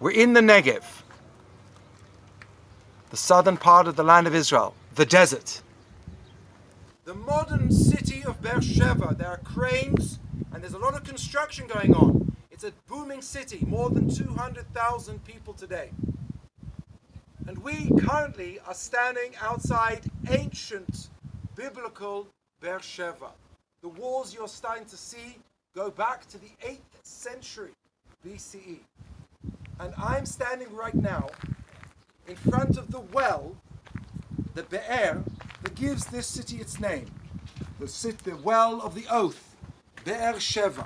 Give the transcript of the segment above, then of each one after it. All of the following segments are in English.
We're in the Negev, the southern part of the land of Israel, the desert. The modern city of Sheva, there are cranes and there's a lot of construction going on. It's a booming city, more than 200,000 people today. And we currently are standing outside ancient biblical Sheva. The walls you're starting to see go back to the 8th century BCE. And I'm standing right now in front of the well, the Be'er, that gives this city its name. The well of the oath, Be'er Sheva.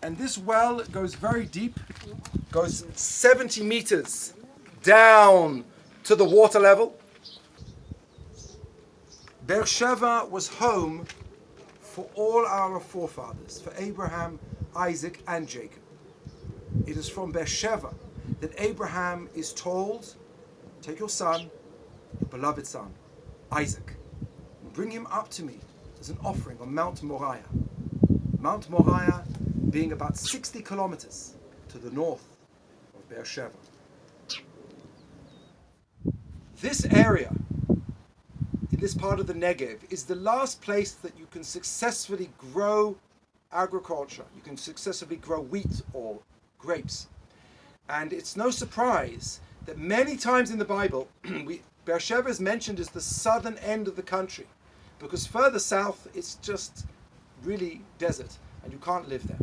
And this well goes very deep, goes 70 meters down to the water level. Be'er Sheva was home for all our forefathers, for Abraham, Isaac, and Jacob. It is from Be'er Sheva that Abraham is told, take your son, your beloved son, Isaac, and bring him up to me as an offering on Mount Moriah. Mount Moriah being about 60 kilometers to the north of Be'er Sheva. This area, in this part of the Negev, is the last place that you can successfully grow agriculture. You can successfully grow wheat or grapes. And it's no surprise that many times in the Bible, Be'er Sheva is mentioned as the southern end of the country, because further south it's just really desert and you can't live there.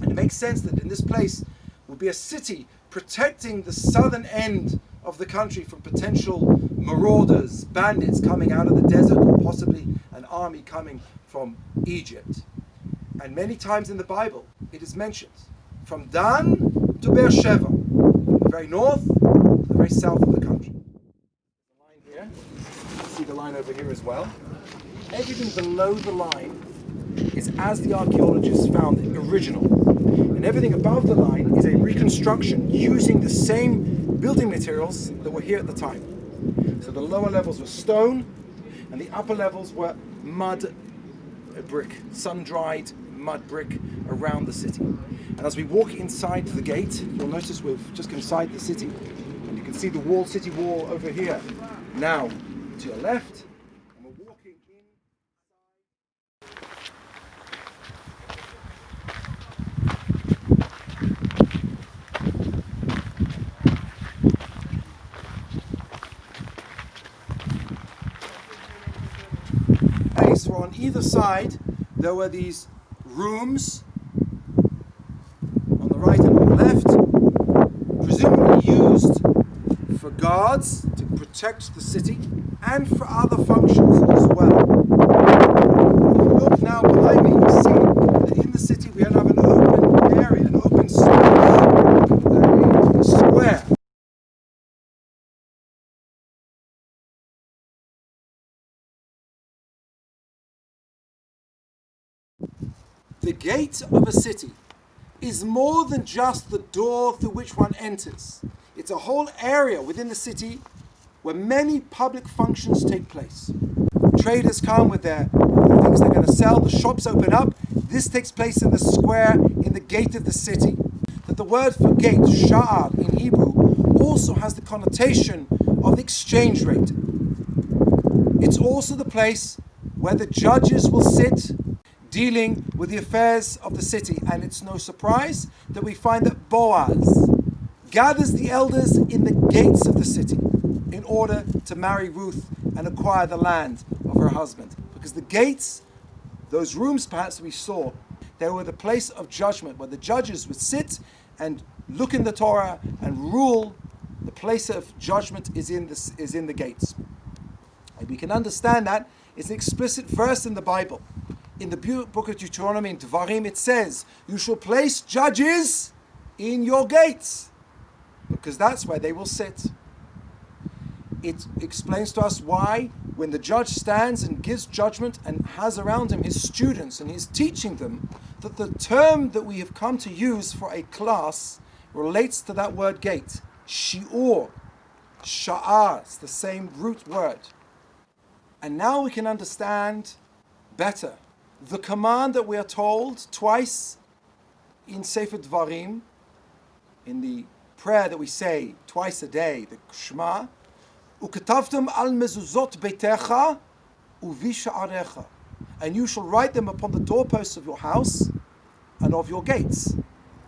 And it makes sense that in this place will be a city protecting the southern end of the country from potential marauders, bandits coming out of the desert, or possibly an army coming from Egypt. And many times in the Bible it is mentioned from Dan to Be'er Sheva, from the very north to the very south of the country. The line here, see the line over here as well. Everything below the line is as the archaeologists found it, original. And everything above the line is a reconstruction using the same building materials that were here at the time. So the lower levels were stone and the upper levels were mud brick, sun-dried mud brick around the city. And as we walk inside the gate, you'll notice we've just come inside the city. And you can see the wall, city wall over here. Now, to your left, and we're walking in. So on either side, there were these rooms on the right and on the left, presumably used for guards to protect the city and for other functions as well. If you look now behind me, you see that in the city we have an open area, an open space, a square. The gate of a city is more than just the door through which one enters. It's a whole area within the city where many public functions take place. Traders come with their things they're going to sell, the shops open up. This takes place in the square, in the gate of the city. That the word for gate, sha'ar in Hebrew, also has the connotation of the exchange rate. It's also the place where the judges will sit dealing with the affairs of the city. And it's no surprise that we find that Boaz gathers the elders in the gates of the city in order to marry Ruth and acquire the land of her husband. Because the gates, those rooms perhaps we saw, they were the place of judgment where the judges would sit and look in the Torah and rule. The place of judgment is in the gates. And we can understand that it's an explicit verse in the Bible. In the book of Deuteronomy, in Devarim, it says, you shall place judges in your gates, because that's where they will sit. It explains to us why, when the judge stands and gives judgment and has around him his students and he's teaching them, that the term that we have come to use for a class relates to that word gate. Shi'ur, sha'ar, it's the same root word. And now we can understand better the command that we are told twice in Sefer Dvarim, in the prayer that we say twice a day, the Shema, Uketavtem al mezuzot beitecha uvisha'arecha, and you shall write them upon the doorposts of your house and of your gates.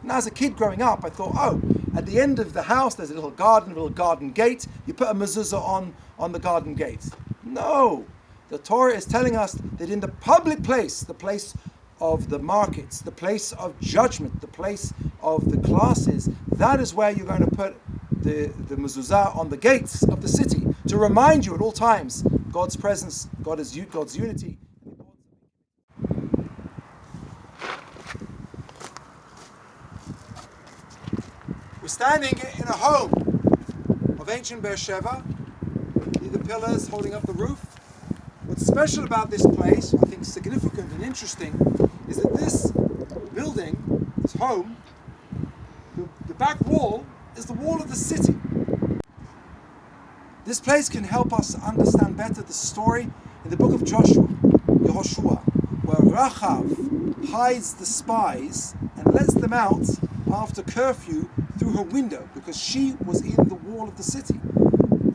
And as a kid growing up, I thought, at the end of the house there's a little garden gate. You put a mezuzah on the garden gate. No, the Torah is telling us that in the public place, the place of the markets, the place of judgment, the place of the classes, that is where you're going to put the mezuzah on the gates of the city to remind you at all times God's presence, God's unity. We're standing in a home of ancient Be'er Sheva. The pillars holding up the roof. What's special about this place, I think significant and interesting, is that this building, this home, the back wall is the wall of the city. This place can help us understand better the story in the book of Yehoshua, where Rachav hides the spies and lets them out after curfew through her window because she was in the wall of the city.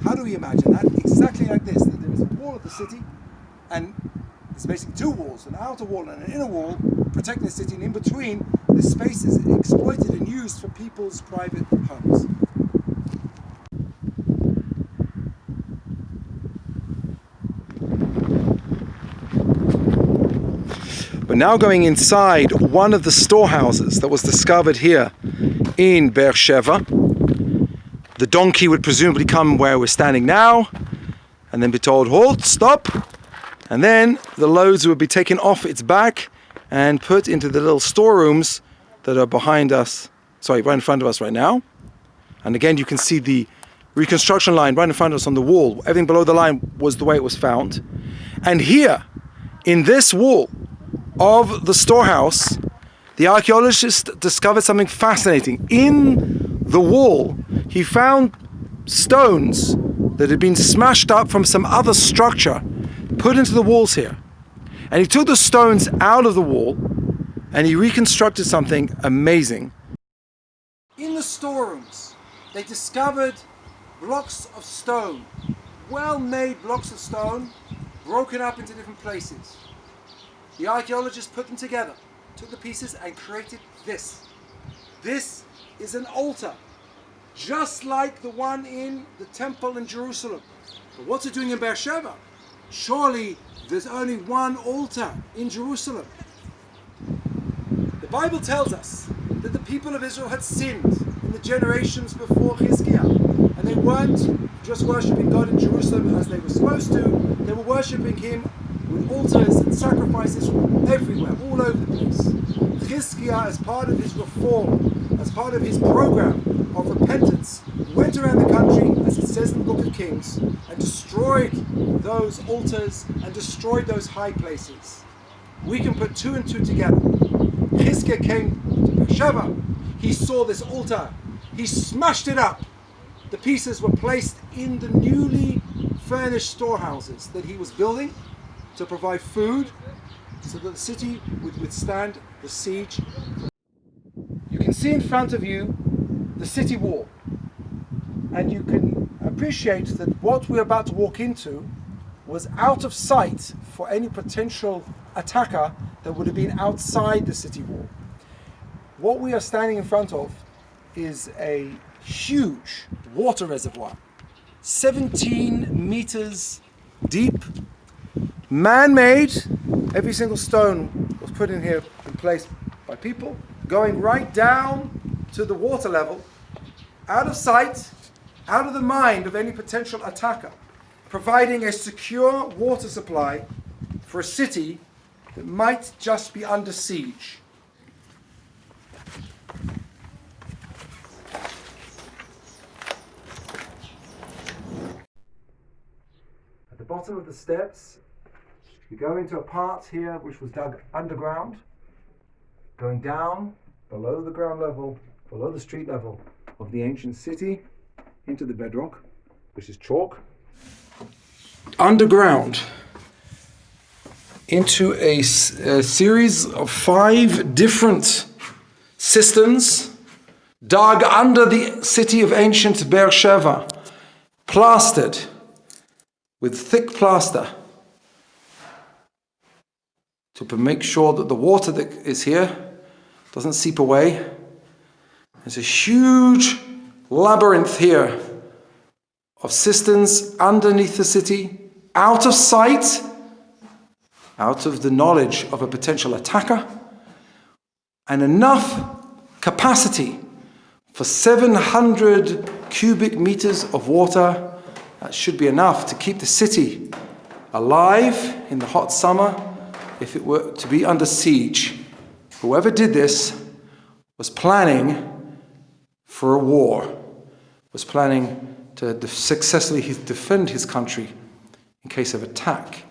How do we imagine that? Exactly like this, that there is a wall of the city, and it's basically two walls, an outer wall and an inner wall protecting the city, and in between, this space is exploited and used for people's private homes. We're now going inside one of the storehouses that was discovered here in Be'er Sheva. The donkey would presumably come where we're standing now and then be told, halt, stop. And then the loads would be taken off its back and put into the little storerooms that are right in front of us right now. And again, you can see the reconstruction line right in front of us on the wall. Everything below the line was the way it was found. And here, in this wall of the storehouse, the archaeologist discovered something fascinating. In the wall, he found stones that had been smashed up from some other structure, put into the walls here. And he took the stones out of the wall and he reconstructed something amazing. In the storerooms, they discovered blocks of stone, well-made blocks of stone, broken up into different places. The archaeologists put them together, took the pieces and created this. This is an altar, just like the one in the temple in Jerusalem. But what's it doing in Be'er Sheva? Surely there's only one altar in Jerusalem. The Bible tells us that the people of Israel had sinned in the generations before Chizkiah, and they weren't just worshipping God in Jerusalem as they were supposed to, they were worshipping Him with altars and sacrifices everywhere, all over the place. Chizkiah, as part of his reform, as part of his program of repentance, went around the country, as it says in the book of Kings, and destroyed those altars and destroyed those high places. We can put two and two together. Chizkiah came to Be'er Sheva. He saw this altar. He smashed it up. The pieces were placed in the newly furnished storehouses that he was building to provide food so that the city would withstand the siege. You can see in front of you the city wall, and you can appreciate that what we're about to walk into was out of sight for any potential attacker that would have been outside the city wall. What we are standing in front of is a huge water reservoir, 17 meters deep, man-made. Every single stone was put in here in place by people, going right down to the water level, out of sight, out of the mind of any potential attacker, providing a secure water supply for a city that might just be under siege. At the bottom of the steps, you go into a part here which was dug underground, going down below the ground level, below the street level of the ancient city, into the bedrock, which is chalk. Underground, into a series of 5 different cisterns dug under the city of ancient Beersheba, plastered with thick plaster to make sure that the water that is here doesn't seep away. There's a huge labyrinth here of cisterns underneath the city, out of sight, out of the knowledge of a potential attacker, and enough capacity for 700 cubic meters of water. That should be enough to keep the city alive in the hot summer if it were to be under siege. Whoever did this was planning for a war, was planning to successfully defend his country in case of attack.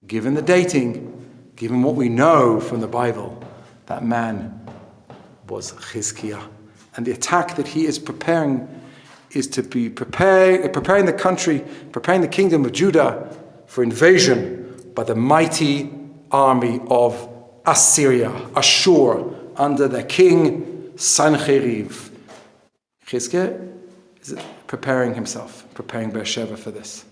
Given the dating, given what we know from the Bible, that man was Chizkiah. And the attack that he is preparing is to be preparing the country, preparing the kingdom of Judah for invasion by the mighty army of Assyria, Ashur, under their king Sancheriv. Chizkiah is preparing himself, preparing Beersheba for this.